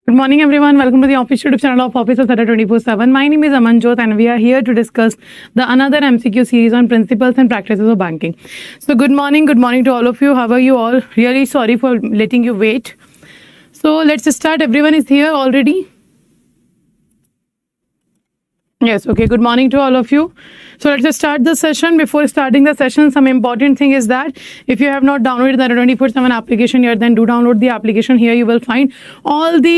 Good morning, everyone. Welcome to the official YouTube channel of Office of Adda 24/7. My name is Amanjot, and we are here to discuss the another MCQ series on principles and practices of banking. So, good morning to all of you. How are you all? Really sorry for letting you wait. So, let's start. Everyone is here already. Yes, okay. Good morning to all of you. So let's just start the session. Before starting the session, some important thing is that if you have not downloaded the 24/7 application yet, then do download the application. Here you will find all the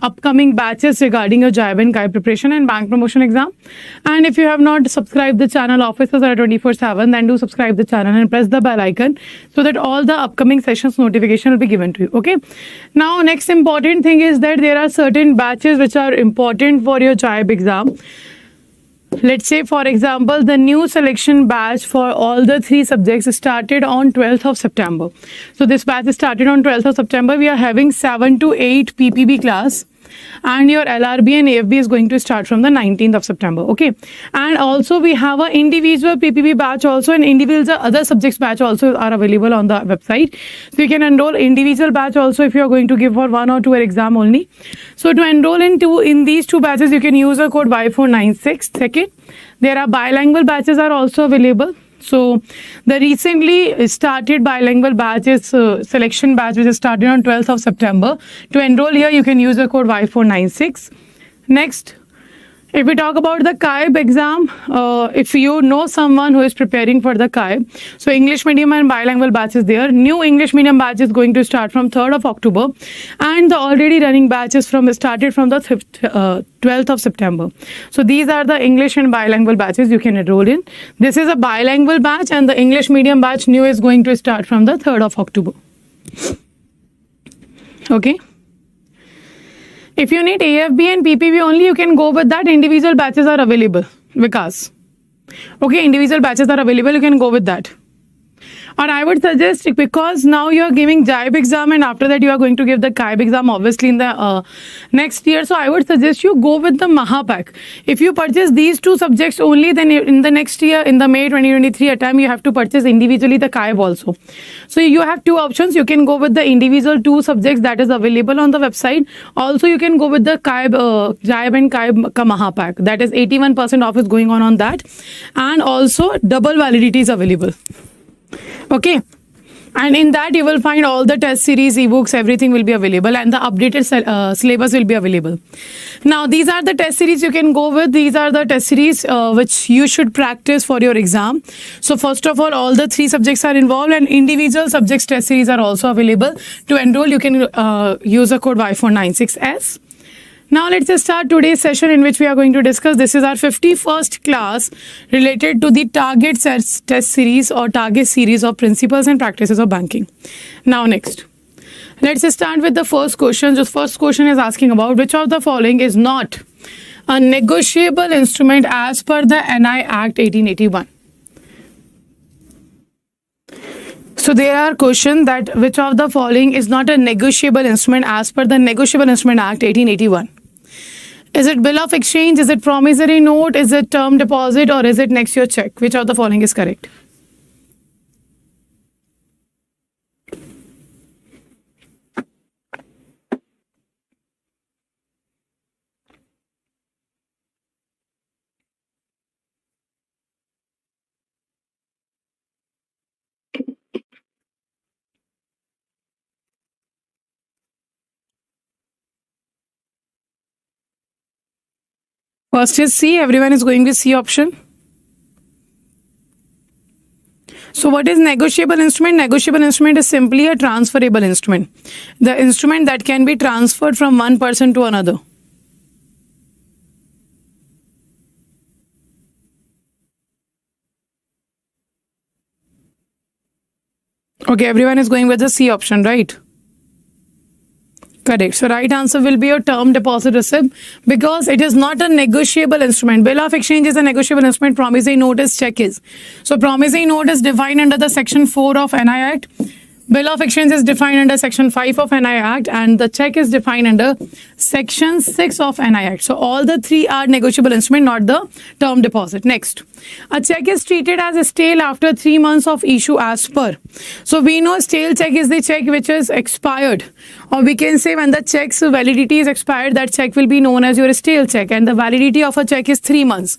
upcoming batches regarding your JAIIB and CAIIB preparation and bank promotion exam. And if you have not subscribed the channel Officers at 24/7, then do subscribe the channel and press the bell icon so that all the upcoming sessions notification will be given to you. Okay. Now, next important thing is that there are certain batches which are important for your JAIIB exam. Let's say, for example, the new selection batch for all the three subjects started on 12th of September. So this batch started on 12th of September. We are having 7 to 8 PPB class. And your LRB and AFB is going to start from the 19th of September. Okay. And also we have an individual PPB batch also, and individual other subjects batch also are available on the website. So you can enroll individual batch also if you are going to give for 1 or 2 exam only. So to enroll in these two batches, you can use a code Y496. Second, there are bilingual batches are also available. So the recently started bilingual batch is selection batch, which is started on 12th of September. To enroll here, you can use the code Y496. Next, if we talk about the CAIIB exam, if you know someone who is preparing for the CAIIB, so English medium and bilingual batch is there. New English medium batch is going to start from 3rd of October, and the already running batch is started from the 12th of September. So these are the English and bilingual batches you can enroll in. This is a bilingual batch, and the English medium batch new is going to start from the 3rd of October. Okay. If you need AFB and PPB only, you can go with that. Individual batches are available. Vikas. Okay, individual batches are available. You can go with that. Or I would suggest, because now you are giving JAIIB exam and after that you are going to give the CAIIB exam obviously in the next year. So I would suggest you go with the Mahapack. If you purchase these two subjects only, then in the next year, in the May 2023 time, you have to purchase individually the CAIIB also. So you have two options. You can go with the individual two subjects that is available on the website. Also, you can go with the CAIIB, JAIIB and CAIIB ka Mahapack. That is 81% off is going on that. And also double validity is available. Okay, and in that you will find all the test series, ebooks, everything will be available, and the updated syllabus will be available. Now, these are the test series you can go with. These are the test series which you should practice for your exam. So first of all the three subjects are involved, and individual subjects test series are also available. To enroll, you can use the code Y496S. Now let's just start today's session in which we are going to discuss. This is our 51st class related to the target test series or target series of principles and practices of banking. Now next, let's just start with the first question. The first question is asking about which of the following is not a negotiable instrument as per the NI Act 1881. So there are questions that which of the following is not a negotiable instrument as per the Negotiable Instrument Act 1881. Is it bill of exchange? Is it promissory note? Is it term deposit? Or is it next year check? Which of the following is correct? First is C. Everyone is going with C option. So what is negotiable instrument? Negotiable instrument is simply a transferable instrument. The instrument that can be transferred from one person to another. Okay, everyone is going with the C option, right? Correct. So right answer will be your term deposit receipt, because it is not a negotiable instrument. Bill of exchange is a negotiable instrument. Promissory note is check is. So promissory note is defined under the section 4 of NI Act. Bill of exchange is defined under section 5 of NI Act, and the check is defined under section 6 of NI Act. So all the three are negotiable instrument, not the term deposit. Next, a check is treated as a stale after 3 months of issue as per. So we know stale check is the check which is expired or we can say when the check's validity is expired, that check will be known as your stale check, and the validity of a check is 3 months.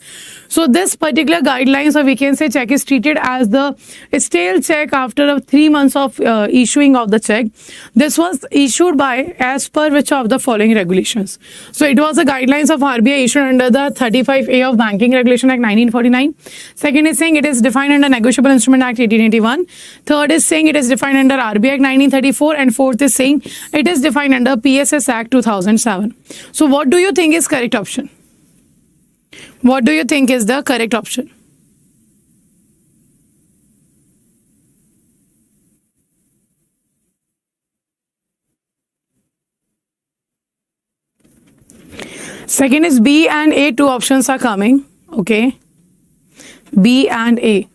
So this particular guidelines, or we can say check, is treated as the stale check after 3 months of issuing of the check. This was issued by as per which of the following regulations. So it was the guidelines of RBI issued under the 35A of Banking Regulation Act 1949. Second is saying it is defined under Negotiable Instrument Act 1881. Third is saying it is defined under RBI Act 1934, and fourth is saying it is defined under PSS Act 2007. So what do you think is correct option? What do you think is the correct option? Second is B and A. Two options are coming. Okay. B and A.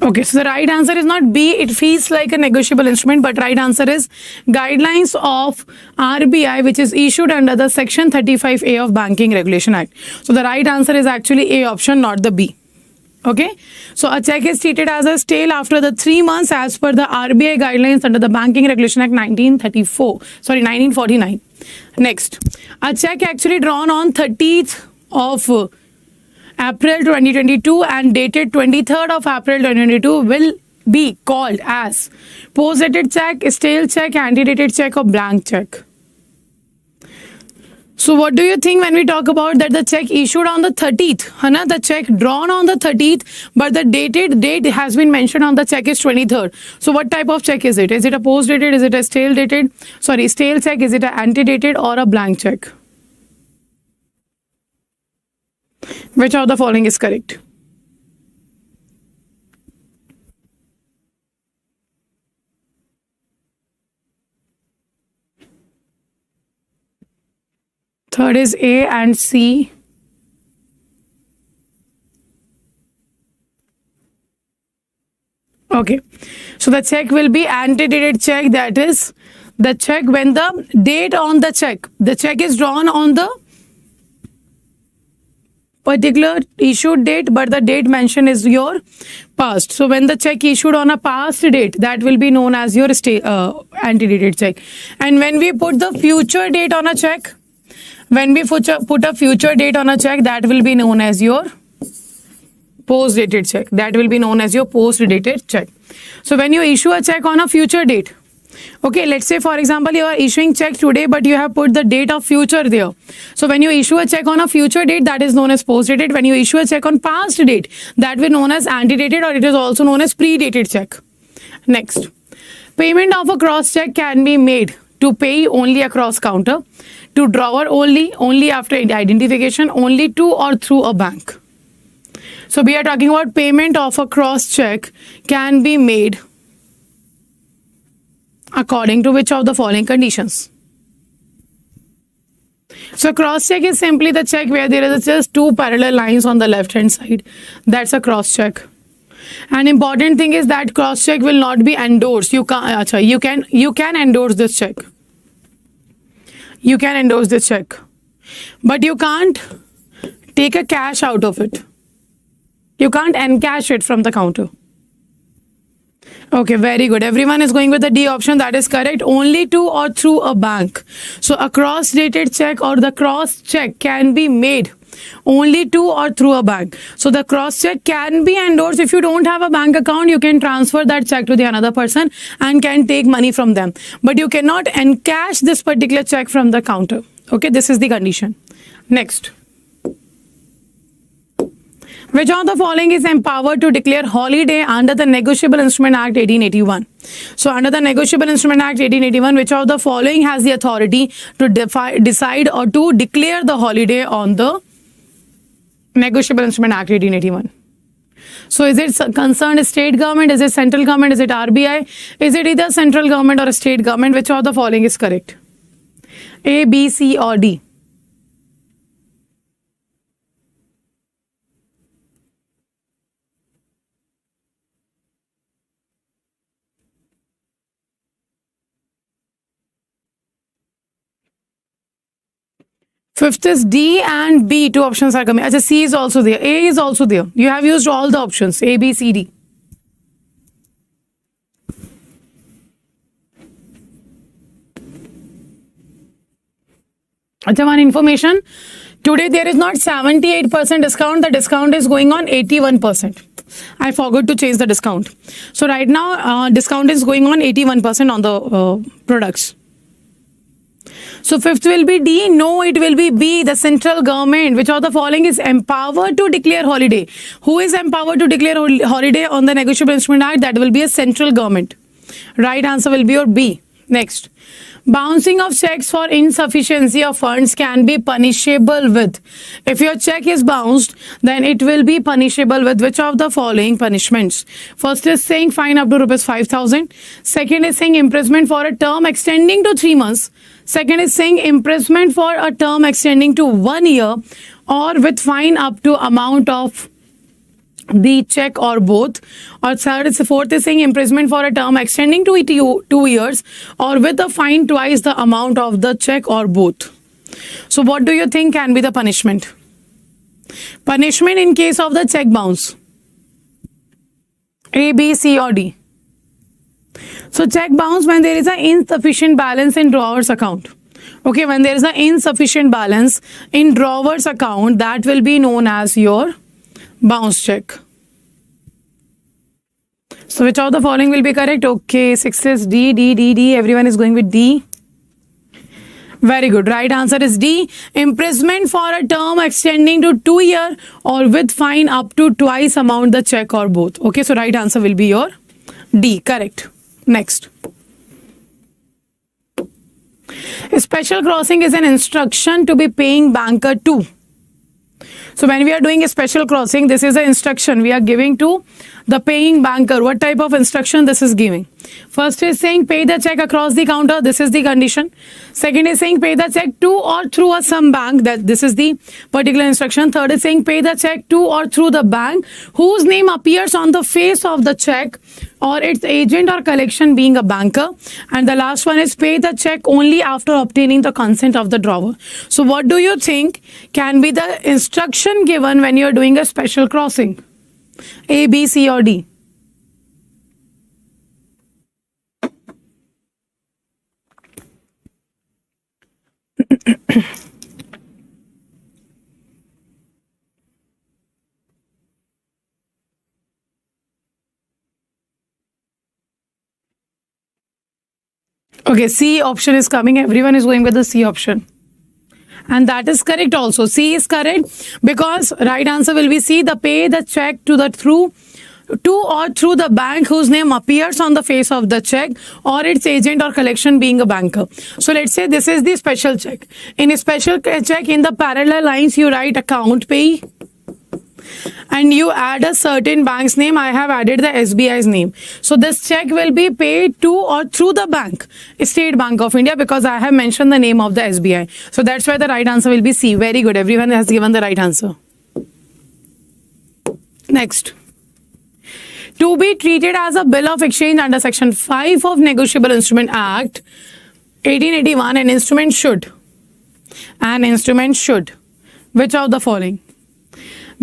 Okay, so the right answer is not B. It feels like a negotiable instrument, but right answer is guidelines of RBI, which is issued under the Section 35A of Banking Regulation Act. So the right answer is actually A option, not the B. Okay, so a check is treated as a stale after the 3 months as per the RBI guidelines under the Banking Regulation Act 1949. Next, a check actually drawn on 30th of April 2022 and dated 23rd of April 2022 will be called as post-dated check, stale check, antedated check, or blank check. So what do you think when we talk about that the check issued on the 30th, Hana, the check drawn on the 30th, but the dated date has been mentioned on the check is 23rd. So what type of check is it? Is it a post-dated? Is it a stale check? Is it an antedated or a blank check? Which of the following is correct? Third is A and C. Okay, so the check will be antedated check. That is the check when the date on the check is drawn on the particular issued date, but the date mentioned is your past. So when the check issued on a past date, that will be known as your antedated check. And when we put the future date on a check, that will be known as your post-dated check. So when you issue a check on a future date, okay, let's say for example you are issuing check today, but you have put the date of future there. So when you issue a check on a future date, that is known as post-dated. When you issue a check on past date, that will be known as antedated, or it is also known as predated check. Next, payment of a cross check can be made to pay only across counter, to drawer only after identification, only to or through a bank. So we are talking about payment of a cross check can be made according to which of the following conditions. So cross check is simply the check where there is just two parallel lines on the left hand side. That's a cross check. An important thing is that cross check will not be endorsed. You can endorse this check. You can endorse this check, but you can't take a cash out of it. You can't encash it from the counter. Okay, very good. Everyone is going with the D option. That is correct. Only to or through a bank. So a cross-dated check or the cross check can be made only to or through a bank. So the cross check can be endorsed. If you don't have a bank account, you can transfer that check to the another person and can take money from them. But you cannot encash this particular check from the counter. Okay, this is the condition. Next. Which of the following is empowered to declare holiday under the Negotiable Instrument Act 1881? So under the Negotiable Instrument Act 1881, which of the following has the authority to decide or to declare the holiday on the Negotiable Instrument Act 1881? So is it concerned state government? Is it central government? Is it RBI? Is it either central government or a state government? Which of the following is correct? A, B, C or D? Fifth is D and B. Two options are coming. Achha, C is also there. A is also there. You have used all the options. A, B, C, D. Achha, one information. Today there is not 78% discount. The discount is going on 81%. I forgot to change the discount. So right now discount is going on 81% on the products. So fifth will be D. No, it will be B. The central government, which of the following is empowered to declare holiday? Who is empowered to declare holiday on the Negotiable Instrument Act? That will be a central government. Right answer will be your B. Next. Bouncing of checks for insufficiency of funds can be punishable with. If your check is bounced, then it will be punishable with which of the following punishments? First is saying fine up to rupees 5,000. Second is saying imprisonment for a term extending to 3 months. Second is saying imprisonment for a term extending to 1 year, or with fine up to amount of the check or both. Or fourth is saying imprisonment for a term extending to 2 years, or with a fine twice the amount of the check or both. So what do you think can be the punishment? Punishment in case of the check bounce. A, B, C or D? So check bounce when there is an insufficient balance in drawer's account. Okay, when there is an insufficient balance in drawer's account, that will be known as your bounce check. So which of the following will be correct? Okay, 6 is D, D, D, D. Everyone is going with D. Very good. Right answer is D. Imprisonment for a term extending to 2 years, or with fine up to twice amount the check or both. Okay, so right answer will be your D. Correct. Next. A special crossing is an instruction to be paying banker to. So when we are doing a special crossing, this is an instruction we are giving to the paying banker. What type of instruction this is giving? First is saying pay the check across the counter. This is the condition. Second is saying pay the check to or through some bank. This is the particular instruction. Third is saying pay the check to or through the bank whose name appears on the face of the check, or its agent or collection being a banker. And the last one is pay the check only after obtaining the consent of the drawer. So what do you think can be the instruction given when you are doing a special crossing? A, B, C or D? Okay, C option is coming. Everyone is going with the C option. And that is correct also. C is correct because right answer will be C. The pay the check to or through the bank whose name appears on the face of the check, or its agent or collection being a banker. So let's say this is the special check. In a special check, in the parallel lines you write account pay and you add a certain bank's name. I have added the SBI's name. So this check will be paid to or through the bank, State Bank of India, because I have mentioned the name of the SBI. So that's why the right answer will be C. Very good. Everyone has given the right answer. Next. To be treated as a bill of exchange under Section 5 of Negotiable Instrument Act 1881, an instrument should, which of the following?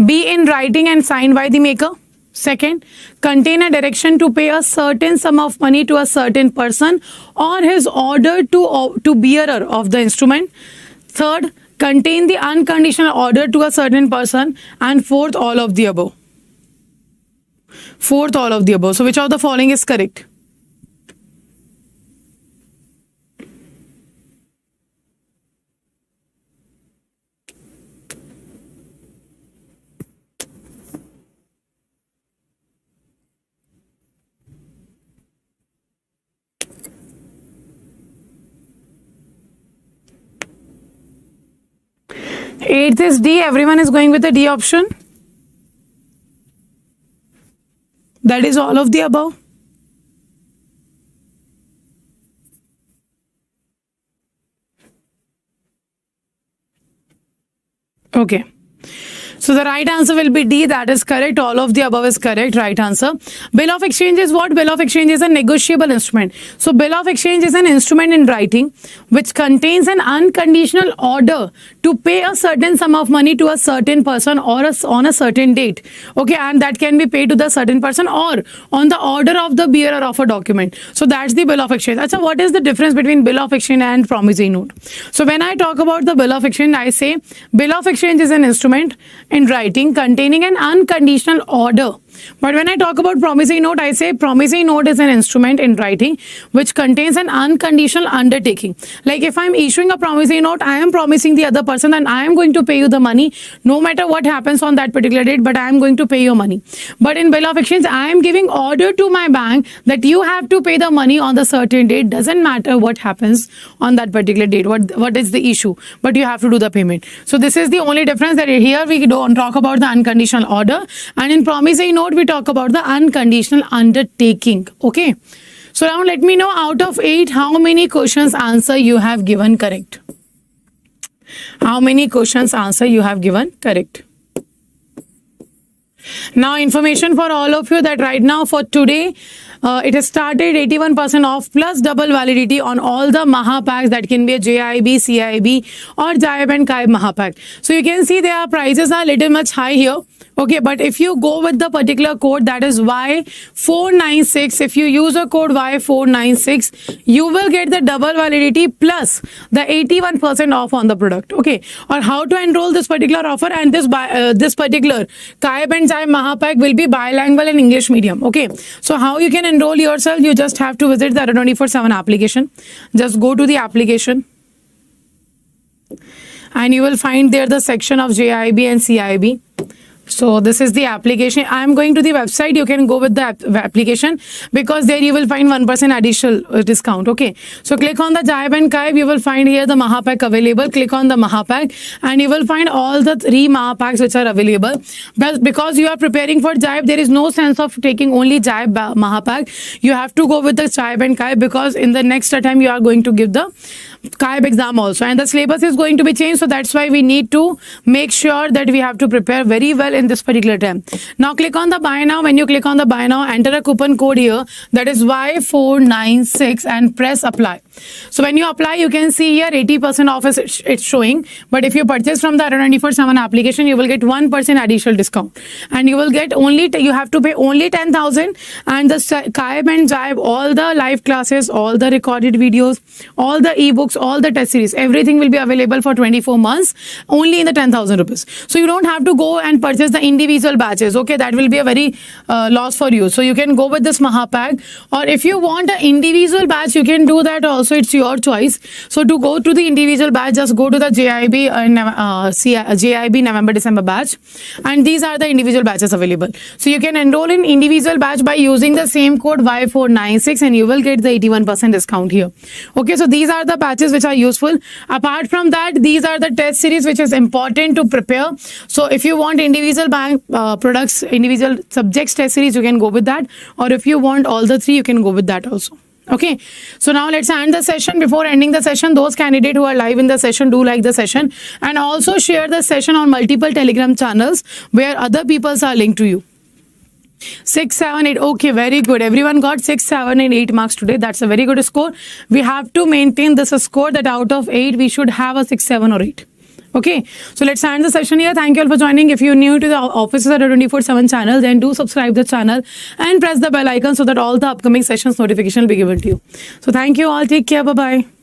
Be in writing and signed by the maker. Second, contain a direction to pay a certain sum of money to a certain person or his order to bearer of the instrument. Third, contain the unconditional order to a certain person. And fourth, all of the above. Fourth, all of the above. So which of the following is correct? Eighth is D. Everyone is going with the D option. That is all of the above. Okay. So the right answer will be D. That is correct. All of the above is correct. Right answer. Bill of exchange is what? Bill of exchange is a negotiable instrument. So bill of exchange is an instrument in writing which contains an unconditional order to pay a certain sum of money to a certain person or on a certain date. Okay, and that can be paid to the certain person or on the order of the bearer of a document. So that's the bill of exchange. So what is the difference between bill of exchange and promissory note? So when I talk about the bill of exchange, I say bill of exchange is an instrument in writing containing an unconditional order. But when I talk about promissory note, I say promissory note is an instrument in writing which contains an unconditional undertaking. Like if I'm issuing a promissory note, I am promising the other person that I am going to pay you the money no matter what happens on that particular date, but I am going to pay your money. But in bill of exchange, I am giving order to my bank that you have to pay the money on the certain date. Doesn't matter what happens on that particular date, what is the issue, but you have to do the payment. So this is the only difference, that here we don't talk about the unconditional order, and in promissory note we talk about the unconditional undertaking. Okay, so now let me know, out of 8, how many questions answer you have given correct? How many questions answer you have given correct? Now information for all of you that right now for today, it has started 81% off plus double validity on all the Maha packs. That can be a JAIIB, CAIIB or JAIIB and CAIIB Maha pack. So you can see their prices are little much high here. Okay, but if you go with the particular code, that is Y496, if you use a code Y496, you will get the double validity plus the 81% off on the product. Okay, or how to enroll this particular offer, and this particular CAIIB and JAIIB Maha pack will be bilingual and English medium. Okay, so how you can enroll yourself? You just have to visit the Adda 24/7 application. Just go to the application and you will find there the section of JAIIB and CAIIB. So this is the application. I am going to the website. You can go with the application because there you will find 1% additional discount. Okay. So click on the JAIIB and CAIIB. You will find here the Maha pack available. Click on the Maha pack and you will find all the 3 Maha packs which are available. But because you are preparing for JAIIB, there is no sense of taking only JAIIB Maha pack. You have to go with the JAIIB and CAIIB because in the next time you are going to give the CAIIB exam also, and the syllabus is going to be changed. So that's why we need to make sure that we have to prepare very well in this particular time. Now click on the buy now. When you click on the buy now, enter a coupon code here, that is Y496, and press apply. So when you apply, you can see here 80% off is it's showing. But if you purchase from the Adda 24/7 application, you will get 1% additional discount, and you will get only you have to pay only 10,000, and the CAIIB and JAIIB, all the live classes, all the recorded videos, all the ebooks, all the test series, everything will be available for 24 months only in the 10,000 rupees. So you don't have to go and purchase the individual batches. Okay, that will be a very loss for you. So you can go with this Maha pack, or if you want an individual batch, you can do that also. It's your choice. So to go to the individual batch, just go to the JAIIB and JAIIB November December batch, and these are the individual batches available. So you can enroll in individual batch by using the same code Y496, and you will get the 81% discount here. Okay, so these are the batches which are useful. Apart from that, these are the test series which is important to prepare. So if you want individual bank products, individual subjects test series, you can go with that, or if you want all the 3, you can go with that also. Okay, so now let's end the session. Before ending the session, those candidates who are live in the session, do like the session and also share the session on multiple Telegram channels where other people are linked to you. 6, 7, 8. Okay, very good. Everyone got 6, 7 and 8 marks today. That's a very good score. We have to maintain this score, that out of 8 we should have a 6, 7 or 8. Okay, so let's end the session here. Thank you all for joining. If you're new to the Offices Adda 24/7 channel, then do subscribe the channel and press the bell icon so that all the upcoming sessions notification will be given to you. So thank you all. Take care. Bye-bye.